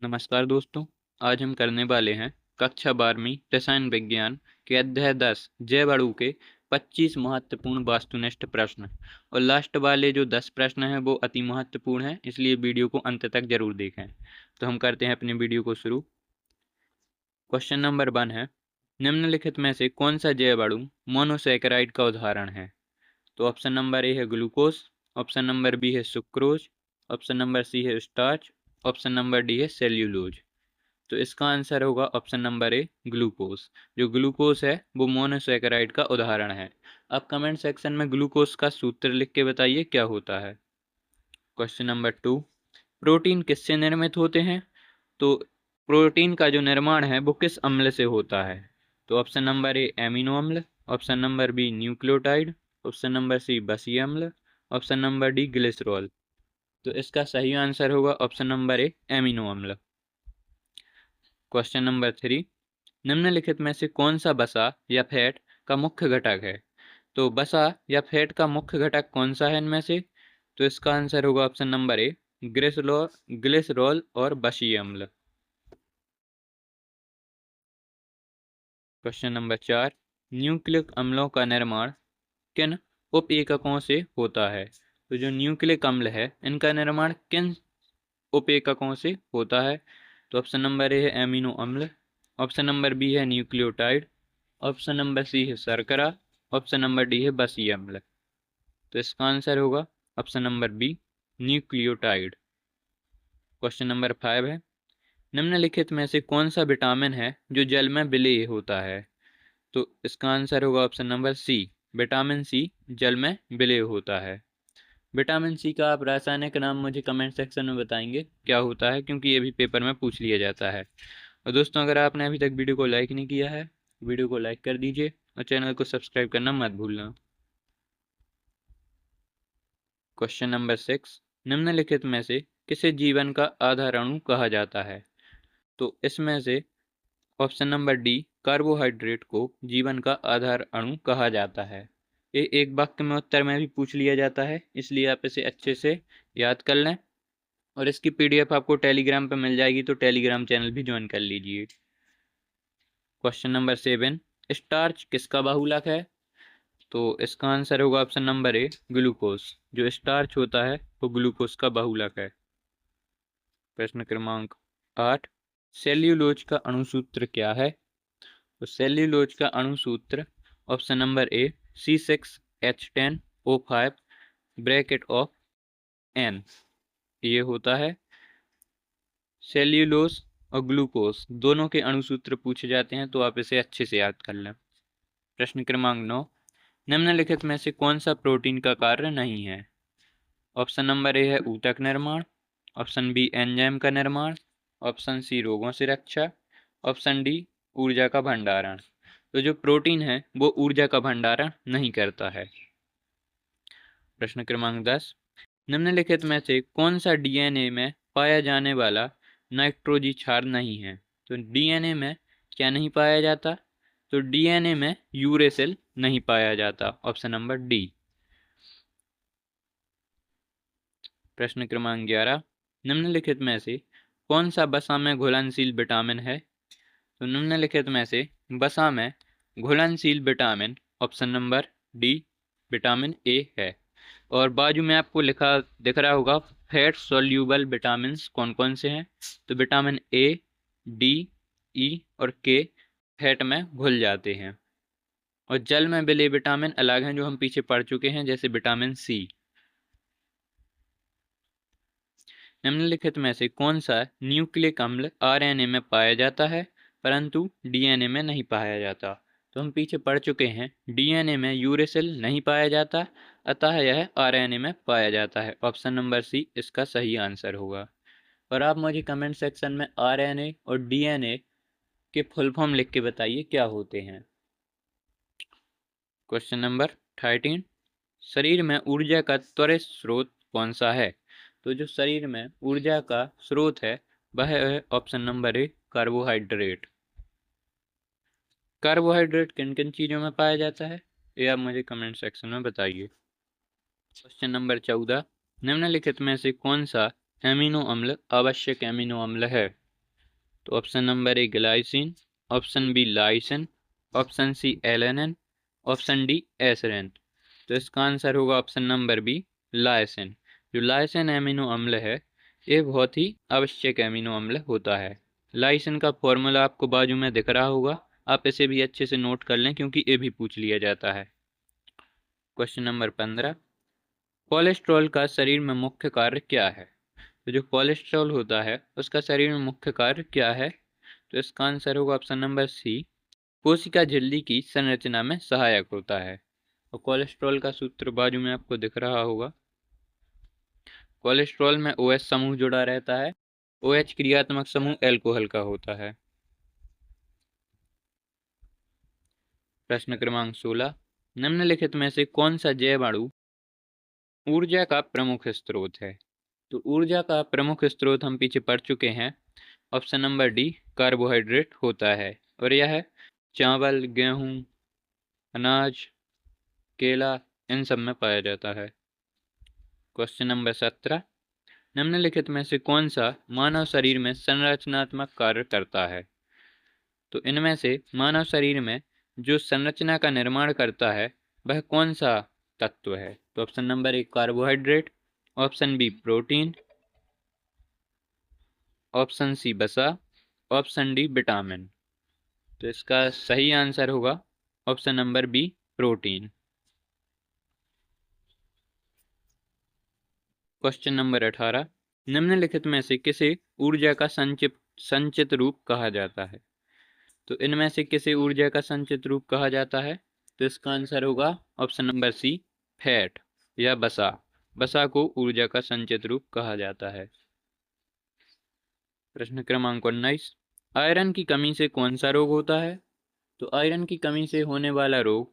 नमस्कार दोस्तों। आज हम करने वाले हैं कक्षा 12वीं रसायन विज्ञान के अध्याय 10 जैव अणु के 25 महत्वपूर्ण वस्तुनिष्ठ प्रश्न। और लास्ट वाले जो 10 प्रश्न हैं वो अति महत्वपूर्ण हैं, इसलिए वीडियो को अंत तक जरूर देखें। तो हम करते हैं अपने वीडियो को शुरू। क्वेश्चन नंबर 1 है, निम्नलिखित में से कौन सा जैव अणु मोनोसैकेराइड का उदाहरण है? तो ऑप्शन नंबर ए है ग्लूकोज, ऑप्शन नंबर बी है सुक्रोज, ऑप्शन नंबर सी है स्टार्च, ऑप्शन नंबर डी है सेल्यूलोज। तो इसका आंसर होगा ऑप्शन नंबर ए ग्लूकोज। जो ग्लूकोज है वो मोनोसैकेराइड का उदाहरण है। अब कमेंट सेक्शन में ग्लूकोज का सूत्र लिख के बताइए क्या होता है। क्वेश्चन नंबर 2, प्रोटीन किससे निर्मित होते हैं? तो प्रोटीन का जो निर्माण है वो किस अम्ल से होता है? तो ऑप्शन नंबर ए एमिनो अम्ल, option number B nucleotide, option number C बसी अम्ल, ऑप्शन नंबर डी ग्लिसरॉल। तो इसका सही आंसर होगा ऑप्शन नंबर ए एमिनो अम्ल। क्वेश्चन नंबर 3, निम्नलिखित में से कौन सा वसा या फैट का मुख्य घटक है? तो वसा या फैट का मुख्य घटक कौन सा है इनमें से? तो इसका आंसर होगा ऑप्शन नंबर ए ग्लिसरॉल और बसी अम्ल। क्वेश्चन नंबर 4, न्यूक्लिक अम्लों का निर्माण किन उप एककों से होता है? तो जो न्यूक्लिक अम्ल है इनका निर्माण किन उप एककों से होता है? तो ऑप्शन नंबर ए है एमिनो अम्ल, ऑप्शन नंबर बी है न्यूक्लियोटाइड, ऑप्शन नंबर सी है शर्करा, ऑप्शन नंबर डी है बसी अम्ल। तो इसका आंसर होगा option number B nucleotide. Question number 5 है, निम्नलिखित में से कौन सा विटामिन है जो जल में विलेय होता है? तो इसका आंसर होगा option number C vitamin C जल में विलेय होता है। विटामिन सी का आप रासायनिक नाम मुझे कमेंट सेक्शन में बताएंगे क्या होता है, क्योंकि ये भी पेपर में पूछ लिया जाता है। और दोस्तों, अगर आपने अभी तक वीडियो को लाइक नहीं किया है, वीडियो को लाइक कर दीजिए और चैनल को सब्सक्राइब करना मत भूलना। क्वेश्चन नंबर 6, निम्नलिखित में से किसे जीवन का आधार अणु कहा जाता है? तो इसमें से ऑप्शन नंबर डी कार्बोहाइड्रेट को जीवन का आधार अणु कहा जाता है। ये एक वाक्य में उत्तर में भी पूछ लिया जाता है, इसलिए आप इसे अच्छे से याद कर लें। और इसकी पीडीएफ आपको टेलीग्राम पर मिल जाएगी, तो टेलीग्राम चैनल भी ज्वाइन कर लीजिए। क्वेश्चन नंबर 7, स्टार्च किसका बहुलक है? तो इसका आंसर होगा ऑप्शन नंबर ए ग्लूकोज। जो स्टार्च होता है वो ग्लूकोज का बहुलक है। प्रश्न क्रमांक 8, सेल्यूलोज का अणुसूत्र क्या है? तो सेल्यूलोज का अणुसूत्र option number A C6H10O5 bracket of N ये होता है। सेल्यूलोज और ग्लूकोज दोनों के अणुसूत्र पूछे जाते हैं, तो आप इसे अच्छे से याद कर लें। प्रश्न क्रमांक 9, निम्नलिखित में से कौन सा प्रोटीन का कार्य नहीं है? ऑप्शन नंबर ए है ऊतक निर्माण, ऑप्शन बी एंजाइम का निर्माण, ऑप्शन सी रोगों से रक्षा, ऑप्शन डी ऊर्जा का भंडारण। तो जो प्रोटीन है वो ऊर्जा का भंडारण नहीं करता है। प्रश्न क्रमांक 10, निम्नलिखित में से कौन सा डीएनए में पाया जाने वाला नाइट्रोजी क्षार नहीं है? तो डीएनए में क्या नहीं पाया जाता? तो डीएनए में यूरेसिल नहीं पाया जाता, ऑप्शन नंबर डी। प्रश्न क्रमांक 11, निम्नलिखित में से कौन सा वसा में घुलनशील विटामिन है? तो निम्नलिखित में से वसा में घुलनशील vitamin option number D vitamin A है। और बाजू में आपको लिखा दिख रहा होगा फैट सॉल्यूबल विटामिन कौन कौन से हैं? तो विटामिन ए, डी, ई और के फैट में घुल जाते हैं। और जल में विलेय विटामिन अलग हैं जो हम पीछे पढ़ चुके हैं, जैसे विटामिन सी। निम्नलिखित में से कौन सा न्यूक्लिक अम्ल आरएनए में पाया जाता है परंतु डीएनए में नहीं पाया जाता? तो हम पीछे पढ़ चुके हैं डीएनए में यूरेसिल नहीं पाया जाता, अतः यह आरएनए में पाया जाता है। ऑप्शन नंबर सी इसका सही आंसर होगा। और आप मुझे कमेंट सेक्शन में आरएनए और डीएनए के फुल फॉर्म लिख के बताइए क्या होते हैं। क्वेश्चन नंबर 13, शरीर में ऊर्जा का त्वरित स्रोत कौन सा है? तो जो शरीर में ऊर्जा का स्रोत है वह है option number A carbohydrate. Carbohydrate किन किन चीज़ों में पाया जाता है ये आप मुझे कमेंट सेक्शन में बताइए। क्वेश्चन नंबर 14, निम्नलिखित में से कौन सा एमिनो अम्ल आवश्यक एमिनो अम्ल है? तो option number A glycine, option B lysine, option C alanine, option D serine. तो इसका आंसर होगा ऑप्शन नंबर बी लाइसिन। जो लाइसिन एमिनो अम्ल है ये बहुत ही आवश्यक एमिनो अम्ल होता है। लाइसिन का फॉर्मूला आपको बाजू में दिख रहा होगा, आप इसे भी अच्छे से नोट कर लें क्योंकि ये भी पूछ लिया जाता है। क्वेश्चन नंबर 15, कोलेस्ट्रॉल का शरीर में मुख्य कार्य क्या है? तो जो कोलेस्ट्रॉल होता है उसका शरीर में मुख्य कार्य क्या है? तो इसका आंसर होगा ऑप्शन नंबर सी, कोशिका झिल्ली की संरचना में सहायक होता है। और कोलेस्ट्रॉल का सूत्र बाजू में आपको दिख रहा होगा। कोलेस्ट्रॉल में OH समूह जुड़ा रहता है, OH क्रियात्मक समूह एल्कोहल का होता है। प्रश्न क्रमांक 16, निम्नलिखित में से कौन सा जैव अणु ऊर्जा का प्रमुख स्रोत है? तो ऊर्जा का प्रमुख स्रोत हम पीछे पढ़ चुके हैं, ऑप्शन नंबर डी कार्बोहाइड्रेट होता है, और यह चावल, गेहूं, अनाज, केला इन सब में पाया जाता है। क्वेश्चन नंबर 17, निम्नलिखित में से कौन सा मानव शरीर में संरचनात्मक कार्य करता है? तो इनमें से मानव शरीर में जो संरचना का निर्माण करता है वह कौन सा तत्व है? तो option number A carbohydrate, option B protein, option C वसा, ऑप्शन डी विटामिन। तो इसका सही आंसर होगा option number B protein. Question number 18, निम्नलिखित में से किसे ऊर्जा का संचित रूप कहा जाता है? तो इनमें से किसे ऊर्जा का संचित रूप कहा जाता है? तो इसका आंसर होगा ऑप्शन नंबर सी फैट या वसा। वसा को ऊर्जा का संचित रूप कहा जाता है। प्रश्न क्रमांक 19, आयरन की कमी से कौन सा रोग होता है? तो आयरन की कमी से होने वाला रोग,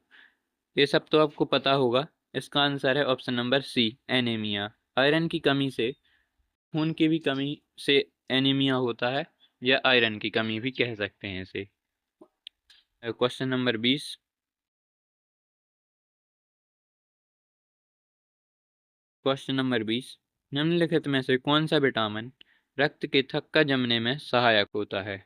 ये सब तो आपको पता होगा, इसका आंसर है option number C anaemia. Iron की कमी से, खून की भी कमी से एनीमिया होता है, या आयरन की कमी भी कह सकते हैं इसे। क्वेश्चन नंबर 20, क्वेश्चन नंबर 20, निम्नलिखित में से कौन सा विटामिन रक्त के थक्का जमने में सहायक होता है?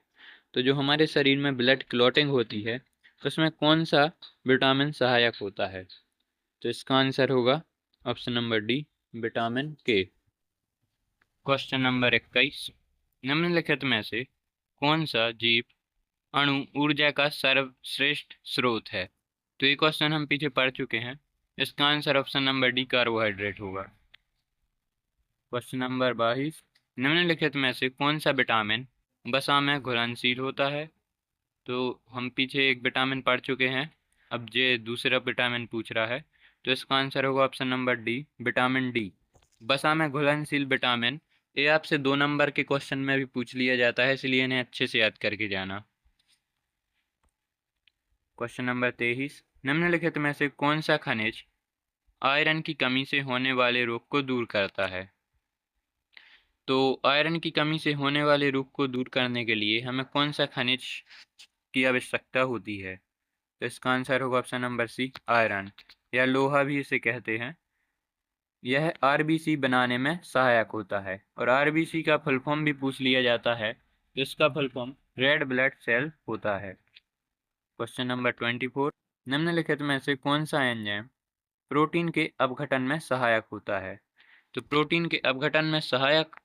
तो जो हमारे शरीर में ब्लड क्लॉटिंग होती है उसमें कौन सा विटामिन सहायक होता है? तो इसका आंसर होगा ऑप्शन नंबर डी विटामिन के। क्वेश्चन नंबर 21, निम्नलिखित में से कौन सा जीव अणु ऊर्जा का सर्वश्रेष्ठ स्रोत है? तो ये क्वेश्चन हम पीछे पढ़ चुके हैं, इसका answer option number D carbohydrate होगा। क्वेश्चन नंबर 22, निम्नलिखित में से कौन सा विटामिन वसा में घुलनशील होता है? तो हम पीछे एक विटामिन पढ़ चुके हैं, अब ये दूसरा विटामिन पूछ रहा है, तो इसका आंसर होगा option number D vitamin D. वसा में घुलनशील विटामिन, ये आपसे 2 नंबर के क्वेश्चन में भी पूछ लिया जाता है, इसलिए इन्हें अच्छे से याद करके जाना। क्वेश्चन नंबर 23, निम्नलिखित में से कौन सा खनिज आयरन की कमी से होने वाले रोग को दूर करता है? तो आयरन की कमी से होने वाले रोग को दूर करने के लिए हमें कौन सा खनिज की आवश्यकता होती है? तो इसका आंसर होगा ऑप्शन नंबर सी आयरन, या लोहा भी इसे कहते हैं। यह आरबीसी बनाने में सहायक होता है, और आरबीसी का फुल फॉर्म भी पूछ लिया जाता है, इसका full form red blood cell होता है। क्वेश्चन नंबर 24, निम्नलिखित में से कौन सा एंजाइम प्रोटीन के अपघटन में सहायक होता है? तो प्रोटीन के अपघटन में सहायक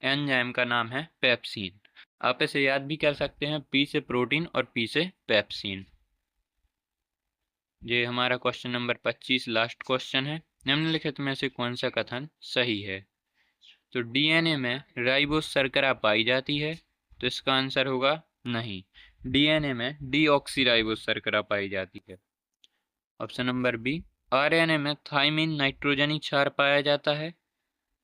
एंजाइम का नाम है पेप्सिन। आप इसे याद भी कर सकते हैं, पी से प्रोटीन और पी से पेप्सिन। ये हमारा क्वेश्चन नंबर 25 लास्ट क्वेश्चन है, निम्नलिखित में से कौन सा कथन सही है? तो डीएनए में राइबोस शर्करा पाई जाती है, तो इसका आंसर होगा नहीं, डीएनए में डीऑक्सीराइबोस शर्करा पाई जाती है। ऑप्शन नंबर बी, आरएनए में थाइमिन नाइट्रोजनी क्षार पाया जाता है,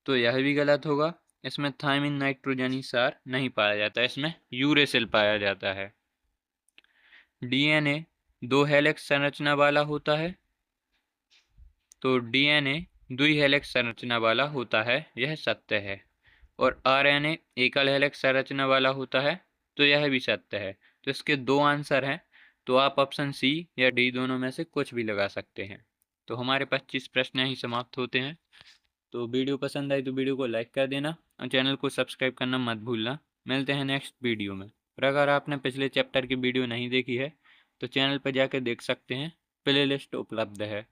तो यह भी गलत होगा, इसमें थाइमिन नाइट्रोजनी क्षार नहीं पाया जाता, इसमें यूरेसिल पाया जाता है। डीएनए 2 हेलिक्स संरचना वाला होता है, तो डीएनए 2 हेलिक्स संरचना वाला होता है, यह सत्य है। और आरएनए एकल हेलिक्स संरचना वाला होता है, तो यह भी सत्य है। तो इसके 2 आंसर हैं, तो आप ऑप्शन सी या डी दोनों में से कुछ भी लगा सकते हैं। तो हमारे 25 प्रश्न यहीं समाप्त होते हैं। तो वीडियो पसंद आई तो वीडियो को लाइक कर देना और चैनल को सब्सक्राइब करना मत भूलना। मिलते हैं नेक्स्ट वीडियो में। और अगर आपने पिछले चैप्टर की वीडियो नहीं देखी है तो चैनल पर जाकर देख सकते हैं, प्लेलिस्ट उपलब्ध है।